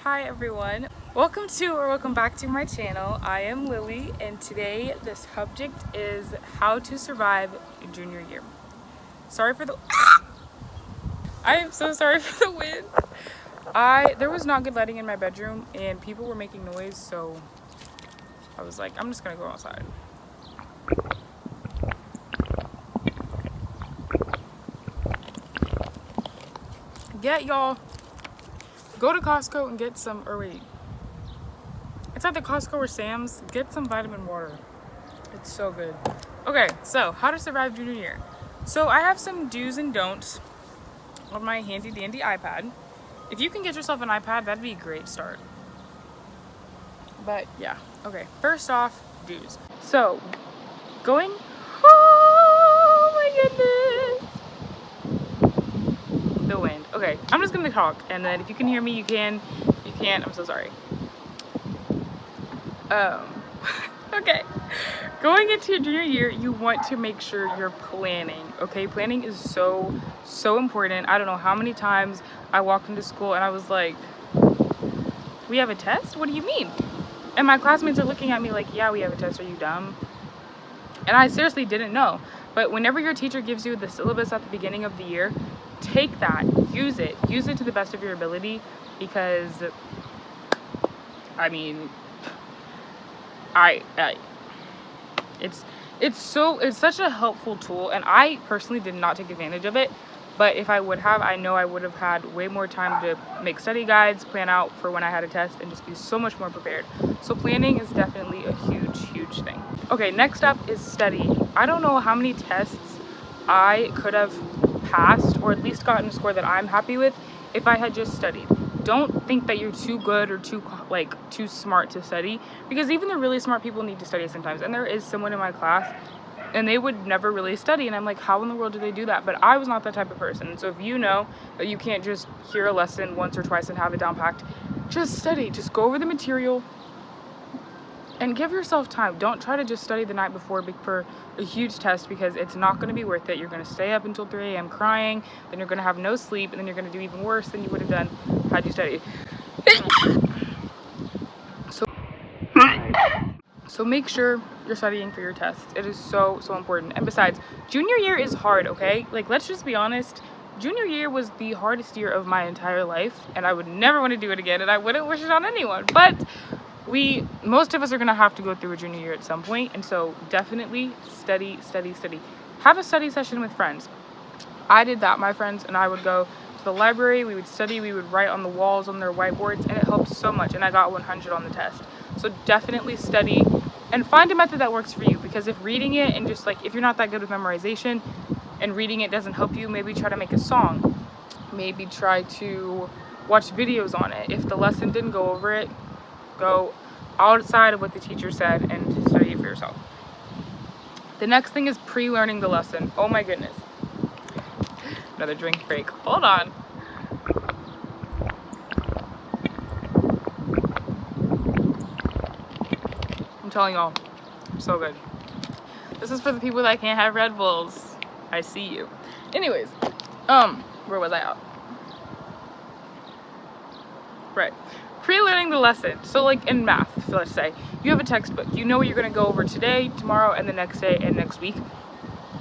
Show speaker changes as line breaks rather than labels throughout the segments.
Hi everyone, welcome back to my channel. I am Lily and today the subject is how to survive junior year. Sorry for the I am so sorry for the wind. There was not good lighting in my bedroom and people were making noise, so I was like, I'm just gonna go outside. Y'all go to Costco and get some, or wait, it's either Costco or Sam's. Get some vitamin water. It's so good. Okay, so how to survive junior year. So I have some do's and don'ts on my handy dandy iPad. If you can get yourself an iPad, that'd be a great start. But yeah, okay. First off, do's. So going, oh my goodness. The wind. Okay, I'm just gonna talk, and then if you can hear me, you can. If you can't, I'm so sorry. Okay. Going into your junior year, you want to make sure you're planning, okay? Planning is so important. I don't know how many times I walked into school and I was like, we have a test? What do you mean? And my classmates are looking at me like, yeah, we have a test. Are you dumb? And I seriously didn't know. But whenever your teacher gives you the syllabus at the beginning of the year, take that, use it to the best of your ability, because I mean, it's such a helpful tool, and I personally did not take advantage of it, but if I would have, I know I would have had way more time to make study guides, plan out for when I had a test, and just be so much more prepared. So planning is definitely a huge thing. Okay, next up is studying. I don't know how many tests I could have passed, or at least gotten a score that I'm happy with, if I had just studied. Don't think that you're too good or too smart to study, because even the really smart people need to study sometimes. And there is someone in my class and they would never really study, and I'm like, how in the world do they do that? But I was not that type of person. So if you know that you can't just hear a lesson once or twice and have it down packed, just study. Just go over the material and give yourself time. Don't try to just study the night before for a huge test, because it's not going to be worth it. You're going to stay up until 3 a.m. crying, then you're going to have no sleep, and then you're going to do even worse than you would have done had you studied. So make sure you're studying for your tests. It is so important. And besides, junior year is hard, okay? Like, let's just be honest. Junior year was the hardest year of my entire life, and I would never want to do it again, and I wouldn't wish it on anyone. But most of us are going to have to go through a junior year at some point, and so definitely study. Have a study session with friends. I did that. My friends and I would go to the library, we would study, we would write on the walls on their whiteboards, and it helped so much, and I got 100 on the test. So definitely study and find a method that works for you, because if reading it and just if you're not that good with memorization and reading it doesn't help you, maybe try to make a song. Maybe try to watch videos on it. If the lesson didn't go over it, go outside of what the teacher said and study it for yourself. The next thing is pre-learning the lesson. Oh my goodness. Another drink break. Hold on. I'm telling y'all, so good. This is for the people that can't have Red Bulls. I see you. Anyways, where was I at? Right. Pre-learning the lesson. So in math, so let's say you have a textbook. You know what you're going to go over today, tomorrow, and the next day, and next week.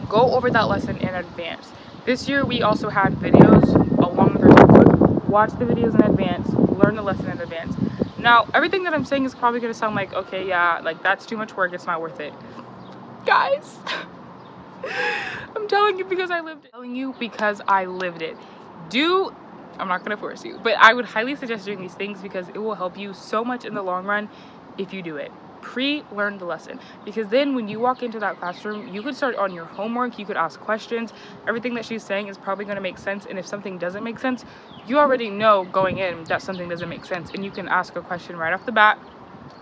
Go over that lesson in advance. This year we also had videos along with our textbook. Watch the videos in advance. Learn the lesson in advance. Now, everything that I'm saying is probably going to sound like, okay, yeah, that's too much work. It's not worth it. Guys, I'm telling you because I lived it. I'm not going to force you, but I would highly suggest doing these things, because it will help you so much in the long run if you do it. Pre-learn the lesson, because then when you walk into that classroom, you could start on your homework, you could ask questions. Everything that she's saying is probably going to make sense, and if something doesn't make sense, you already know going in that something doesn't make sense, and you can ask a question right off the bat.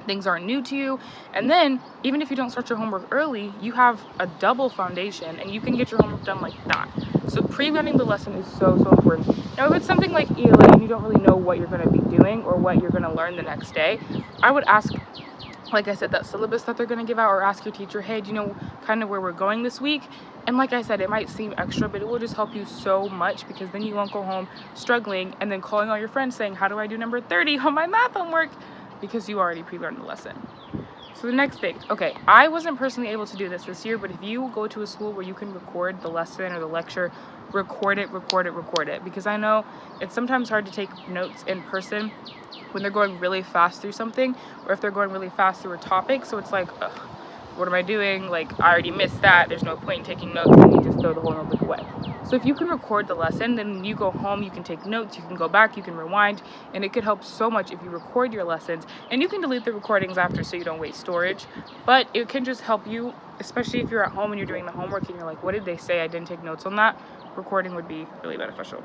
Things aren't new to you, and then even if you don't start your homework early, you have a double foundation and you can get your homework done like that. So pre-learning the lesson is so important. Now, if it's something like ELA and you don't really know what you're going to be doing or what you're going to learn the next day, I would ask like I said, that syllabus that they're going to give out, or ask your teacher, hey, do you know kind of where we're going this week? And like I said, it might seem extra, but it will just help you so much, because then you won't go home struggling and then calling all your friends saying, how do I do number 30 on my math homework? Because you already pre-learned the lesson. So the next thing, okay, I wasn't personally able to do this year, but if you go to a school where you can record the lesson or the lecture, record it, because I know it's sometimes hard to take notes in person when they're going really fast through something, or if they're going really fast through a topic. So it's like, ugh, what am I doing? Like, I already missed that. There's no point in taking notes, and you just throw the whole notebook away. So if you can record the lesson, then when you go home, you can take notes, you can go back, you can rewind, and it could help so much if you record your lessons. And you can delete the recordings after so you don't waste storage, but it can just help you, especially if you're at home and you're doing the homework and you're like, what did they say? I didn't take notes on that. Recording would be really beneficial.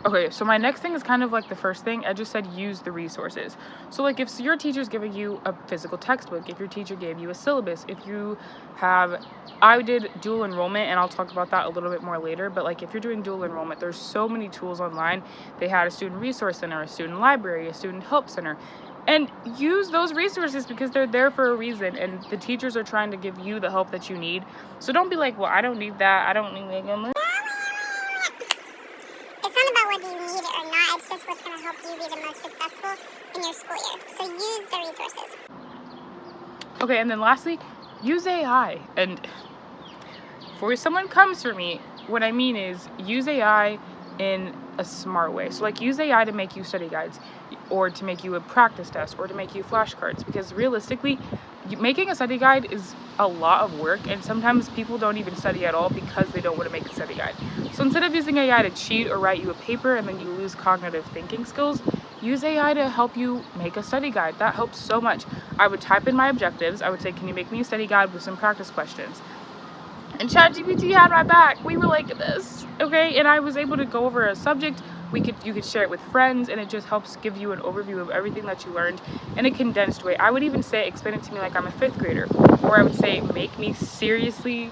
Okay, so my next thing is kind of like the first thing. I just said use the resources. So like if your teacher's giving you a physical textbook, if your teacher gave you a syllabus, if you have, I did dual enrollment, and I'll talk about that a little bit more later, but like if you're doing dual enrollment, there's so many tools online. They had a student resource center, a student library, a student help center, and use those resources because they're there for a reason, and the teachers are trying to give you the help that you need. So don't be like, well, I don't need that. I don't need that.
It's not about whether you need it or not, it's just what's going to help you be the most successful in your school year. So use the resources.
Okay, and then lastly, use AI. And before someone comes for me, what I mean is use AI in a smart way. So like use AI to make you study guides, or to make you a practice test, or to make you flashcards, because realistically, making a study guide is a lot of work, and sometimes people don't even study at all because they don't want to make a study guide. So instead of using AI to cheat or write you a paper and then you lose cognitive thinking skills, use AI to help you make a study guide. That helps so much. I would type in my objectives. I would say, can you make me a study guide with some practice questions? And ChatGPT had my back. We were like this, okay? And I was able to go over a subject. You could share it with friends, and it just helps give you an overview of everything that you learned in a condensed way. I would even say, explain it to me like I'm a 5th grader, or I would say, make me seriously,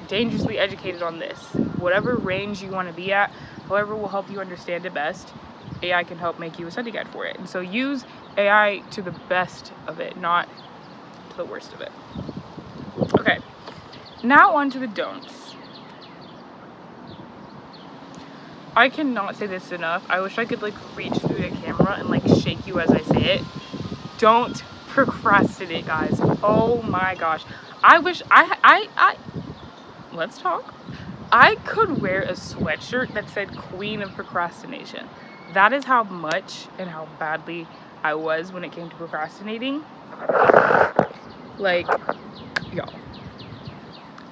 dangerously educated on this. Whatever range you want to be at, however will help you understand it best, AI can help make you a study guide for it. And so use AI to the best of it, not to the worst of it. Okay, now on to the don'ts. I cannot say this enough. I wish I could like reach through the camera and like shake you as I say it. Don't procrastinate, guys. Oh my gosh. I wish let's talk. I could wear a sweatshirt that said Queen of Procrastination. That is how much and how badly I was when it came to procrastinating. Like, y'all.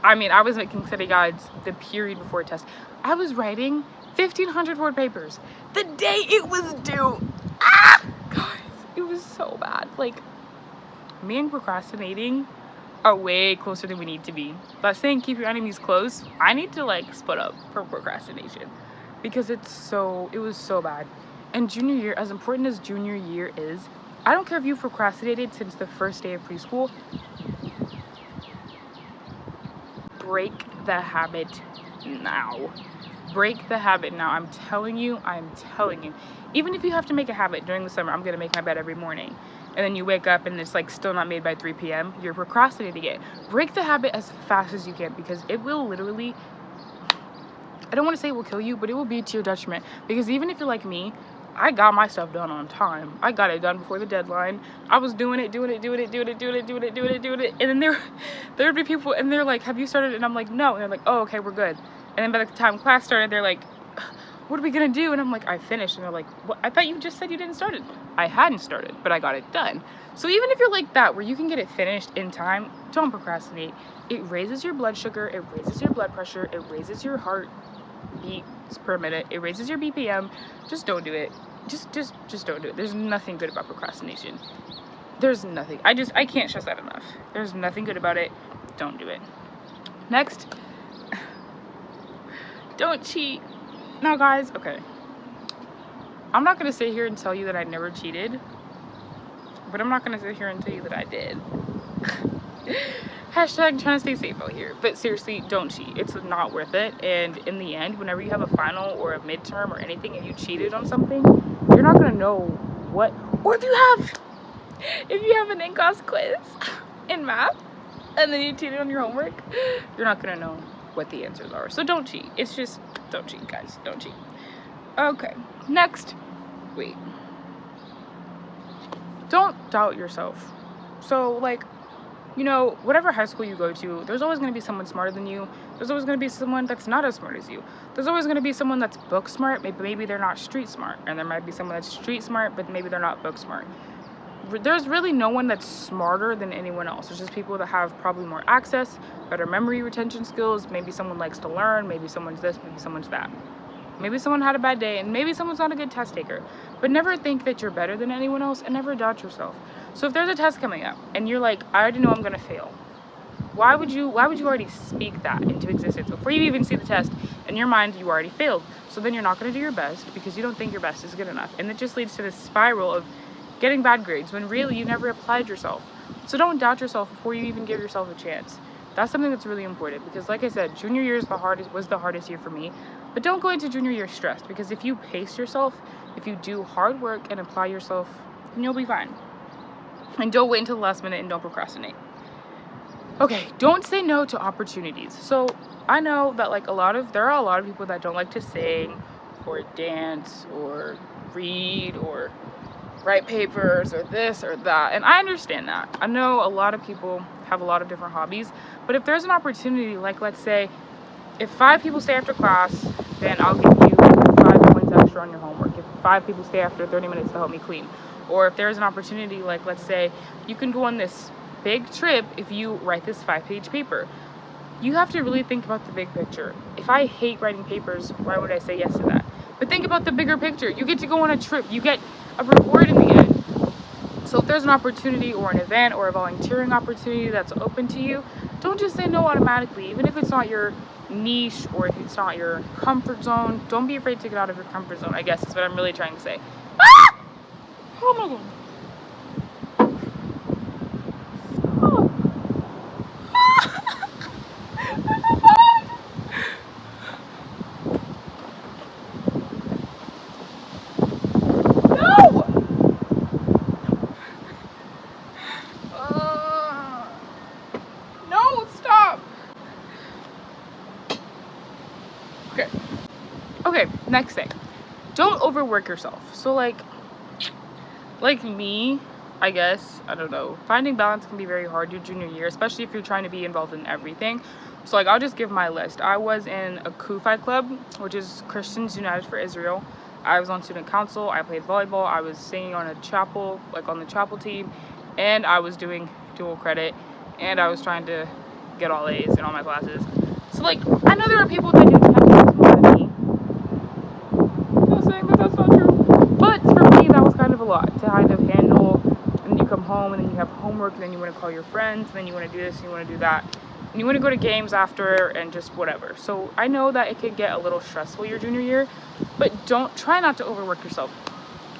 I mean, I was making study guides the period before a test. I was writing 1,500 word papers the day it was due. Guys, it was so bad. Like, me and procrastinating are way closer than we need to be. But saying keep your enemies close, I need to like split up for procrastination, because it was so bad. And junior year, as important as junior year is, I don't care if you procrastinated since the first day of preschool, break the habit now. Break the habit now. I'm telling you. Even if you have to make a habit during the summer, I'm going to make my bed every morning, and then you wake up and it's like still not made by 3 p.m., you're procrastinating it. Break the habit as fast as you can, because it will literally, I don't want to say it will kill you, but it will be to your detriment. Because even if you're like me, I got my stuff done on time. I got it done before the deadline. I was doing it. And then there would be people, and they're like, have you started? And I'm like, no. And they're like, oh, okay, we're good. And then by the time class started, they're like, what are we gonna do? And I'm like, I finished. And they're like, what? I thought you just said you didn't start it. I hadn't started, but I got it done. So even if you're like that, where you can get it finished in time, don't procrastinate. It raises your blood sugar, it raises your blood pressure, it raises your heart beats per minute, it raises your BPM. Just don't do it. Just don't do it. There's nothing good about procrastination. There's nothing. I can't stress that enough. There's nothing good about it. Don't do it. Next, don't cheat. Now guys, okay, I'm not gonna sit here and tell you that I never cheated, but I'm not gonna sit here and tell you that I did. Hashtag trying to stay safe out here. But seriously, don't cheat. It's not worth it. And in the end, whenever you have a final or a midterm or anything and you cheated on something, you're not gonna know what, or if if you have an in-class quiz in math and then you cheated on your homework, you're not gonna know what the answers are. So don't cheat. It's just, don't cheat, guys. Don't cheat. Okay, next. Wait. Don't doubt yourself. So, like, you know, whatever high school you go to, there's always going to be someone smarter than you. There's always going to be someone that's not as smart as you. There's always going to be someone that's book smart, maybe they're not street smart. And there might be someone that's street smart, but maybe they're not book smart. There's really no one that's smarter than anyone else. There's just people that have probably more access, better memory retention skills. Maybe someone likes to learn. Maybe someone's this, maybe someone's that. Maybe someone had a bad day, and maybe someone's not a good test taker. But never think that you're better than anyone else, and never doubt yourself. So if there's a test coming up, and you're like, I already know I'm gonna fail, why would you already speak that into existence before you even see the test? In your mind, you already failed. So then you're not gonna do your best because you don't think your best is good enough, and it just leads to this spiral of getting bad grades when really you never applied yourself. So don't doubt yourself before you even give yourself a chance. That's something that's really important because, like I said, junior year was the hardest year for me. But don't go into junior year stressed, because if you pace yourself, if you do hard work and apply yourself, then you'll be fine. And don't wait until the last minute and don't procrastinate. Okay, don't say no to opportunities. So I know that there are a lot of people that don't like to sing or dance or read or write papers or this or that. And I understand that. I know a lot of people have a lot of different hobbies, but if there's an opportunity, like let's say, if 5 people stay after class, then I'll give you 5 points extra on your homework. If 5 people stay after 30 minutes to help me clean. Or if there's an opportunity, like let's say, you can go on this big trip if you write this 5-page paper. You have to really think about the big picture. If I hate writing papers, why would I say yes to that? But think about the bigger picture. You get to go on a trip. You get a reward in the end. So if there's an opportunity or an event or a volunteering opportunity that's open to you, don't just say no automatically, even if it's not your niche or if it's not your comfort zone. Don't be afraid to get out of your comfort zone, I guess is what I'm really trying to say. Ah! Oh my god. No, stop. Okay, next thing. Don't overwork yourself. So like me, I guess, I don't know, finding balance can be very hard your junior year, especially if you're trying to be involved in everything. So like, I'll just give my list. I was in a Kufi club, which is Christians United for Israel. I was on student council. I played volleyball. I was singing on a chapel, like on the chapel team, and I was doing dual credit, and I was trying to get all A's in all my classes. So like, I know there are people that do 10 times more than me. I'm not saying that that's not true, but for me that was kind of a lot to kind of handle. And you come home and then you have homework, and then you want to call your friends, and then you want to do this and you want to do that, and you want to go to games after and just whatever. So I know that it could get a little stressful your junior year, but try not to overwork yourself.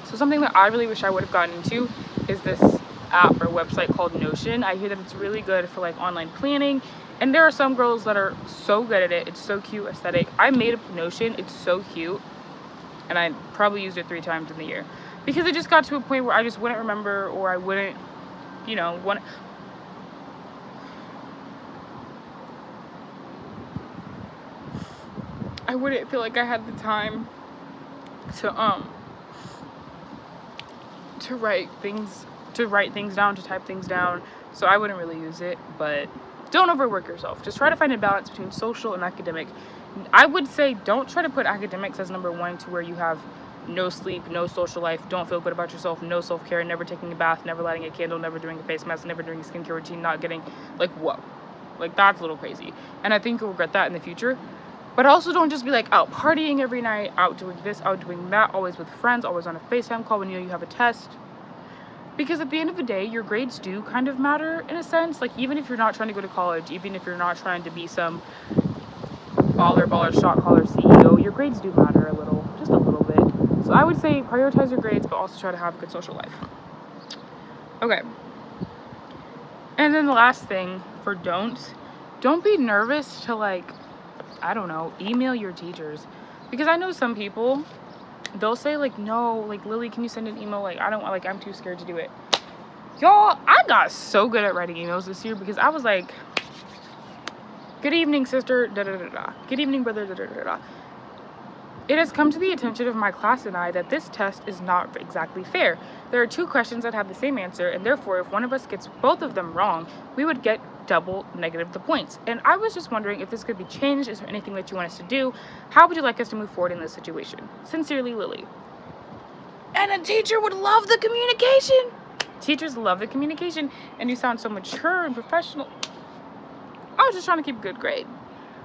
So something that I really wish I would have gotten into is this app or website called Notion. I hear that it's really good for like online planning, and there are some girls that are so good at it. It's so cute, aesthetic. I made up Notion. It's so cute, and I probably used it 3 times in the year because it just got to a point where I just wouldn't remember, or I wouldn't, I wouldn't feel like I had the time to write things down, to type things down. So I wouldn't really use it. But don't overwork yourself. Just try to find a balance between social and academic. I would say don't try to put academics as number 1 to where you have no sleep, no social life, don't feel good about yourself, no self-care, never taking a bath, never lighting a candle, never doing a face mask, never doing a skincare routine, not getting, like, whoa. Like, that's a little crazy. And I think you'll regret that in the future. But also don't just be like out partying every night, out doing this, out doing that, always with friends, always on a FaceTime call when you know you have a test. Because at the end of the day, your grades do kind of matter in a sense. Like, even if you're not trying to go to college, even if you're not trying to be some baller, shot caller CEO, your grades do matter a little, just a little bit. So I would say prioritize your grades, but also try to have a good social life. Okay. And then the last thing for don't be nervous to, like, I don't know, email your teachers. Because I know some people, they'll say, like, no, like, Lily, can you send an email? Like, I don't, like, I'm too scared to do it. Y'all, I got so good at writing emails this year because I was like, good evening, sister, da da da da. Good evening, brother, da da da da. It has come to the attention of my class and I that this test is not exactly fair. There are 2 questions that have the same answer, and therefore, if one of us gets both of them wrong, we would get double negative the points. And I was just wondering if this could be changed. Is there anything that you want us to do? How would you like us to move forward in this situation? Sincerely, Lily. And a teacher would love the communication. Teachers love the communication, and you sound so mature and professional. I was just trying to keep a good grade.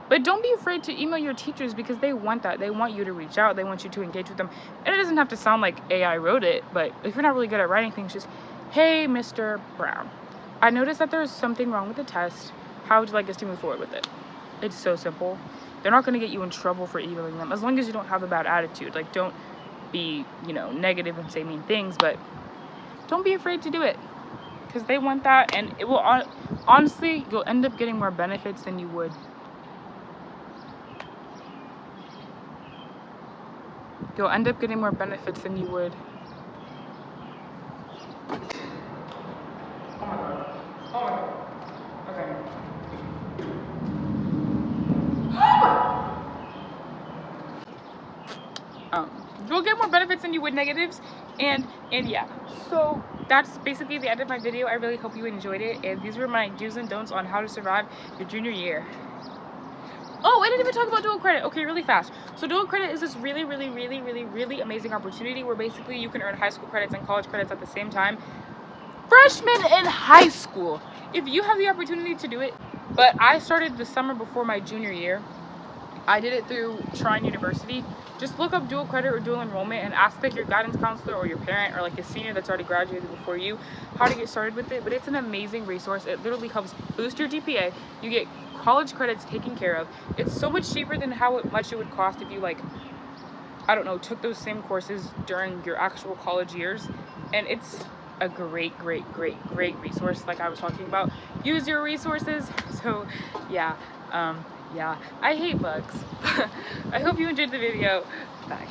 But don't be afraid to email your teachers because they want that. They want you to reach out. They want you to engage with them. And it doesn't have to sound like AI wrote it, but if you're not really good at writing things, just, hey, Mr. Brown, I noticed that there's something wrong with the test. How would you like us to move forward with it? It's so simple. They're not going to get you in trouble for emailing them as long as you don't have a bad attitude. Like, don't be, negative and say mean things, but don't be afraid to do it because they want that. And it will, honestly, you'll end up getting more benefits than you would. You'll end up getting more benefits than you would. Oh my god. Oh my god. Okay. You'll get more benefits than you would negatives, and yeah. So that's basically the end of my video. I really hope you enjoyed it, and these were my do's and don'ts on how to survive your junior year. Oh, I didn't even talk about dual credit. Okay, really fast. So dual credit is this really, really, really, really, really amazing opportunity where basically you can earn high school credits and college credits at the same time. Freshmen in high school, if you have the opportunity to do it. But I started the summer before my junior year. I did it through Trine University. Just look up dual credit or dual enrollment and ask like your guidance counselor or your parent or like a senior that's already graduated before you how to get started with it. But it's an amazing resource. It literally helps boost your GPA. You get college credits taken care of. It's so much cheaper than how much it would cost if you took those same courses during your actual college years. And it's a great resource like I was talking about. Use your resources. So yeah, I hate bugs. I hope you enjoyed the video. Bye.